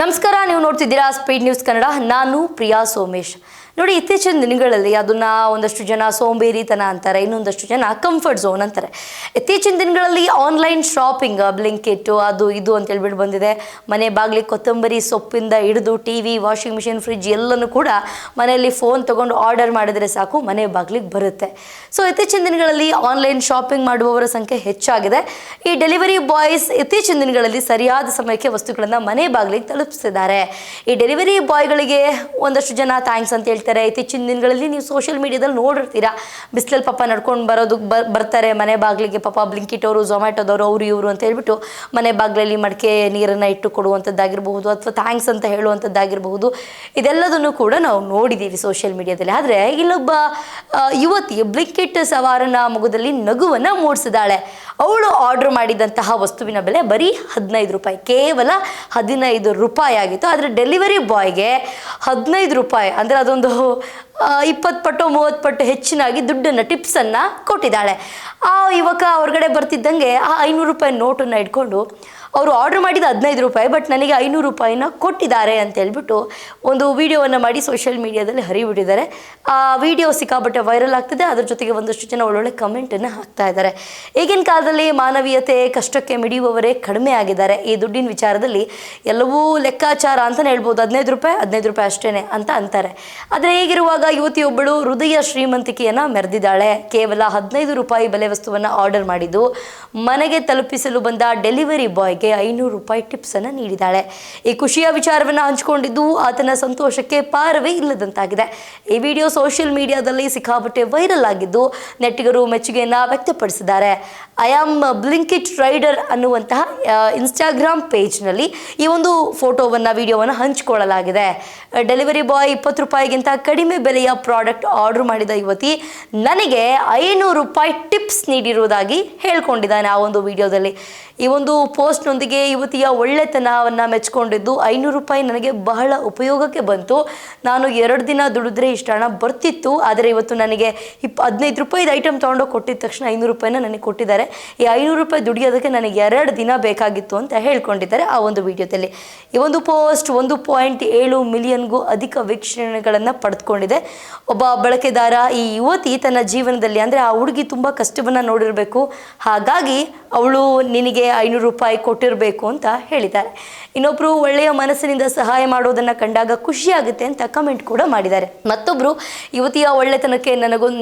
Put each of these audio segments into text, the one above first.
ನಮಸ್ಕಾರ, ನೀವು ನೋಡ್ತಿದ್ದೀರಾ ಸ್ಪೀಡ್ ನ್ಯೂಸ್ ಕನ್ನಡ. ನಾನು ಪ್ರಿಯಾ ಸೋಮೇಶ್. ನೋಡಿ, ಇತ್ತೀಚಿನ ದಿನಗಳಲ್ಲಿ ಅದನ್ನ ಒಂದಷ್ಟು ಜನ ಸೋಂಬೇರಿತನ ಅಂತಾರೆ, ಇನ್ನೊಂದಷ್ಟು ಜನ ಕಂಫರ್ಟ್ ಝೋನ್ ಅಂತಾರೆ. ಇತ್ತೀಚಿನ ದಿನಗಳಲ್ಲಿ ಆನ್ಲೈನ್ ಶಾಪಿಂಗ್, ಬ್ಲಿಂಕಿಟ್ ಅದು ಇದು ಅಂತ ಹೇಳ್ಬಿಟ್ಟು ಬಂದಿದೆ. ಮನೆ ಬಾಗಿಲಿಗೆ ಕೊತ್ತಂಬರಿ ಸೊಪ್ಪಿಂದ ಹಿಡಿದು ಟಿವಿ, ವಾಷಿಂಗ್ ಮಿಷಿನ್, ಫ್ರಿಡ್ಜ್ ಎಲ್ಲನೂ ಕೂಡ ಮನೆಯಲ್ಲಿ ಫೋನ್ ತಗೊಂಡು ಆರ್ಡರ್ ಮಾಡಿದರೆ ಸಾಕು, ಮನೆ ಬಾಗಿಲಿಗೆ ಬರುತ್ತೆ. ಸೊ ಇತ್ತೀಚಿನ ದಿನಗಳಲ್ಲಿ ಆನ್ಲೈನ್ ಶಾಪಿಂಗ್ ಮಾಡುವವರ ಸಂಖ್ಯೆ ಹೆಚ್ಚಾಗಿದೆ. ಈ ಡೆಲಿವರಿ ಬಾಯ್ಸ್ ಇತ್ತೀಚಿನ ದಿನಗಳಲ್ಲಿ ಸರಿಯಾದ ಸಮಯಕ್ಕೆ ವಸ್ತುಗಳನ್ನು ಮನೆ ಬಾಗಿಲಿಗೆ ತಲುಪಿಸಿದ್ದಾರೆ. ಈ ಡೆಲಿವರಿ ಬಾಯ್ಗಳಿಗೆ ಒಂದಷ್ಟು ಜನ ಥ್ಯಾಂಕ್ಸ್ ಅಂತ ಹೇಳ್ತಾರೆ. ಇತ್ತೀಚಿನ ದಿನಗಳಲ್ಲಿ ನೀವು ಸೋಷಿಯಲ್ ಮೀಡಿಯಾದಲ್ಲಿ ನೋಡಿರ್ತೀರಾ, ಬಿಸಿಲಲ್ಲಿ ಪಾಪ ನಡ್ಕೊಂಡು ಬರೋದು ಬರ್ತಾರೆ ಮನೆ ಬಾಗಿಲಿಗೆ. ಪಾಪ ಬ್ಲಿಂಕಿಟ್ ಅವರು, ಝೊಮ್ಯಾಟೋದವರು, ಅವರು ಇವರು ಅಂತ ಹೇಳ್ಬಿಟ್ಟು ಮನೆ ಬಾಗಿಲಲ್ಲಿ ಮಡಿಕೆ ನೀರನ್ನು ಇಟ್ಟು ಕೊಡುವಂಥದ್ದಾಗಿರಬಹುದು, ಅಥವಾ ಥ್ಯಾಂಕ್ಸ್ ಅಂತ ಹೇಳುವಂಥದ್ದಾಗಿರಬಹುದು. ಇದೆಲ್ಲದನ್ನು ಕೂಡ ನಾವು ನೋಡಿದ್ದೀವಿ ಸೋಷಿಯಲ್ ಮೀಡಿಯಾದಲ್ಲಿ. ಆದರೆ ಇಲ್ಲೊಬ್ಬ ಯುವತಿ ಬ್ಲಿಂಕಿಟ್ ಸವಾರನ ಮೊಗದಲ್ಲಿ ನಗುವನ್ನು ಮೂಡಿಸಿದಾಳೆ. ಅವಳು ಆರ್ಡರ್ ಮಾಡಿದಂತಹ ವಸ್ತುವಿನ ಬೆಲೆ ಬರೀ 15 ರೂಪಾಯಿ, ಕೇವಲ 15 ರೂಪಾಯಿ ಆಗಿತ್ತು. ಆದರೆ ಡೆಲಿವರಿ ಬಾಯ್ಗೆ 15 ರೂಪಾಯಿ ಅಂದರೆ ಅದೊಂದು 20 ಪಟ್ಟು 30 ಪಟ್ಟು ಹೆಚ್ಚಿನಾಗಿ ದುಡ್ಡನ್ನು, ಟಿಪ್ಸನ್ನು ಕೊಟ್ಟಿದ್ದಾಳೆ. ಆ ಯುವಕ ಹೊರಗಡೆ ಬರ್ತಿದ್ದಂಗೆ ಆ 500 ರೂಪಾಯಿ ನೋಟನ್ನು ಇಟ್ಕೊಂಡು, ಅವರು ಆರ್ಡರ್ ಮಾಡಿದ 15 ರೂಪಾಯಿ, ಬಟ್ ನನಗೆ 500 ರೂಪಾಯಿನ ಕೊಟ್ಟಿದ್ದಾರೆ ಅಂತ ಹೇಳ್ಬಿಟ್ಟು ಒಂದು ವಿಡಿಯೋವನ್ನು ಮಾಡಿ ಸೋಷಿಯಲ್ ಮೀಡಿಯಾದಲ್ಲಿ ಹರಿಬಿಟ್ಟಿದ್ದಾರೆ. ಆ ವಿಡಿಯೋ ಸಿಕ್ಕಾಪಟ್ಟೆ ವೈರಲ್ ಆಗ್ತಿದೆ. ಅದ್ರ ಜೊತೆಗೆ ಒಂದಷ್ಟು ಜನ ಒಳ್ಳೊಳ್ಳೆ ಕಮೆಂಟನ್ನು ಹಾಕ್ತಾ ಇದ್ದಾರೆ. ಈಗಿನ ಕಾಲದಲ್ಲಿ ಮಾನವೀಯತೆ, ಕಷ್ಟಕ್ಕೆ ಮಿಡಿಯುವವರೇ ಕಡಿಮೆ ಆಗಿದ್ದಾರೆ. ಈ ದುಡ್ಡಿನ ವಿಚಾರದಲ್ಲಿ ಎಲ್ಲವೂ ಲೆಕ್ಕಾಚಾರ ಅಂತಲೇ ಹೇಳ್ಬೋದು. 15 ರೂಪಾಯಿ ಅಷ್ಟೇ ಅಂತ ಅಂತಾರೆ. ಆದರೆ ಹೀಗಿರುವಾಗ ಯುವತಿಯೊಬ್ಬಳು ಹೃದಯ ಶ್ರೀಮಂತಿಕೆಯನ್ನು ಮೆರೆದಿದ್ದಾಳೆ. ಕೇವಲ 15 ರೂಪಾಯಿ ಬೆಲೆ ವಸ್ತುವನ್ನು ಆರ್ಡರ್ ಮಾಡಿದ್ದು ಮನೆಗೆ ತಲುಪಿಸಲು ಬಂದ ಡೆಲಿವರಿ ಬಾಯ್ಗೆ 500 ರೂಪಾಯಿ ಟಿಪ್ಸನ್ನು ನೀಡಿದ್ದಾಳೆ. ಈ ಖುಷಿಯ ವಿಚಾರವನ್ನು ಹಂಚಿಕೊಂಡಿದ್ದು ಆತನ ಸಂತೋಷಕ್ಕೆ ಪಾರವೇ ಇಲ್ಲದಂತಾಗಿದೆ. ಈ ವಿಡಿಯೋ ಸೋಷಿಯಲ್ ಮೀಡಿಯಾದಲ್ಲಿ ಸಿಕ್ಕಾಪಟ್ಟೆ ವೈರಲ್ ಆಗಿದ್ದು ನೆಟ್ಟಿಗರು ಮೆಚ್ಚುಗೆಯನ್ನು ವ್ಯಕ್ತಪಡಿಸಿದ್ದಾರೆ. ಐ ಆಮ್ ಬ್ಲಿಂಕಿಟ್ ರೈಡರ್ ಅನ್ನುವಂತಹ ಇನ್ಸ್ಟಾಗ್ರಾಮ್ ಪೇಜ್ನಲ್ಲಿ ಈ ಒಂದು ಫೋಟೋವನ್ನು, ವಿಡಿಯೋವನ್ನು ಹಂಚಿಕೊಳ್ಳಲಾಗಿದೆ. ಡೆಲಿವರಿ ಬಾಯ್ 20 ರೂಪಾಯಿಗಿಂತ ಕಡಿಮೆ ಬೆಲೆಯ ಪ್ರಾಡಕ್ಟ್ ಆರ್ಡರ್ ಮಾಡಿದ ಯುವತಿ ನನಗೆ 500 ರೂಪಾಯಿ ಟಿಪ್ಸ್ ನೀಡಿರುವುದಾಗಿ ಹೇಳ್ಕೊಂಡಿದ್ದಾನೆ ಆ ಒಂದು ವಿಡಿಯೋದಲ್ಲಿ. ಈ ಒಂದು ಪೋಸ್ಟ್ನೊಂದಿಗೆ ಯುವತಿಯ ಒಳ್ಳೆತನವನ್ನು ಮೆಚ್ಚಿಕೊಂಡಿದ್ದು, 500 ರೂಪಾಯಿ ನನಗೆ ಬಹಳ ಉಪಯೋಗಕ್ಕೆ ಬಂತು. ನಾನು 2 ದಿನ ದುಡಿದ್ರೆ ಇಷ್ಟು ಹಣ ಬರ್ತಿತ್ತು. ಆದರೆ ಇವತ್ತು ನನಗೆ 15 ರೂಪಾಯಿದ ಐಟಮ್ ತೊಗೊಂಡೋಗಿ ಕೊಟ್ಟಿದ ತಕ್ಷಣ 500 ರೂಪಾಯಿನ ನನಗೆ ಕೊಟ್ಟಿದ್ದಾರೆ. ಈ 500 ರೂಪಾಯಿ ದುಡಿಯೋದಕ್ಕೆ ನನಗೆ 2 ದಿನ ಬೇಕಾಗಿತ್ತು ಅಂತ ಹೇಳ್ಕೊಂಡಿದ್ದಾರೆ ಆ ಒಂದು ವಿಡಿಯೋದಲ್ಲಿ. ಈ ಒಂದು ಪೋಸ್ಟ್ 1.7 ಮಿಲಿಯನ್ಗೂ ಅಧಿಕ ವೀಕ್ಷಣೆಗಳನ್ನು ಪಡೆದುಕೊಂಡಿದೆ. ಒಬ್ಬ ಬಳಕೆದಾರ, ಈ ಯುವತಿ ತನ್ನ ಜೀವನದಲ್ಲಿ, ಅಂದರೆ ಆ ಹುಡುಗಿ ತುಂಬ ಕಷ್ಟವನ್ನು ನೋಡಿರಬೇಕು, ಹಾಗಾಗಿ ಅವಳು ನಿನಗೆ 500 ರೂಪಾಯಿ ಕೊಟ್ಟಿರಬೇಕು ಅಂತ ಹೇಳಿದ್ದಾರೆ. ಇನ್ನೊಬ್ರು ಒಳ್ಳೆಯ ಮನಸ್ಸಿನಿಂದ ಸಹಾಯ ಮಾಡೋದನ್ನು ಕಂಡಾಗ ಖುಷಿಯಾಗುತ್ತೆ ಅಂತ ಕಮೆಂಟ್ ಕೂಡ ಮಾಡಿದ್ದಾರೆ. ಮತ್ತೊಬ್ರು ಯುವತಿಯ ಒಳ್ಳೆತನಕ್ಕೆ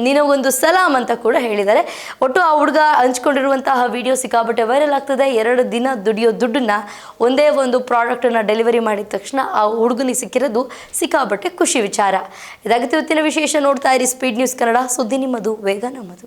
ನಿನಗೊಂದು ಸಲಾಮ್ ಅಂತ ಕೂಡ ಹೇಳಿದ್ದಾರೆ. ಒಟ್ಟು ಆ ಹುಡುಗ ಹಂಚ್ಕೊಂಡಿರುವಂತಹ ವಿಡಿಯೋ ಸಿಕ್ಕಾಪಟ್ಟೆ ವೈರಲ್ ಆಗ್ತದೆ. 2 ದಿನ ದುಡಿಯೋ ದುಡ್ಡನ್ನ ಒಂದೇ ಒಂದು ಪ್ರಾಡಕ್ಟನ್ನು ಡೆಲಿವರಿ ಮಾಡಿದ ತಕ್ಷಣ ಆ ಹುಡುಗನಿಗೆ ಸಿಕ್ಕಿರೋದು ಸಿಕ್ಕಾಪಟ್ಟೆ ಖುಷಿ ವಿಚಾರ. ಇದಾಗಿತ್ತು ಇವತ್ತಿನ ವಿಶೇಷ. ನೋಡ್ತಾ ಇರಿ ಸ್ಪೀಡ್ ನ್ಯೂಸ್ ಕನ್ನಡ. ಸುದ್ದಿ ನಿಮ್ಮದು, ವೇಗ ನಮ್ಮದು.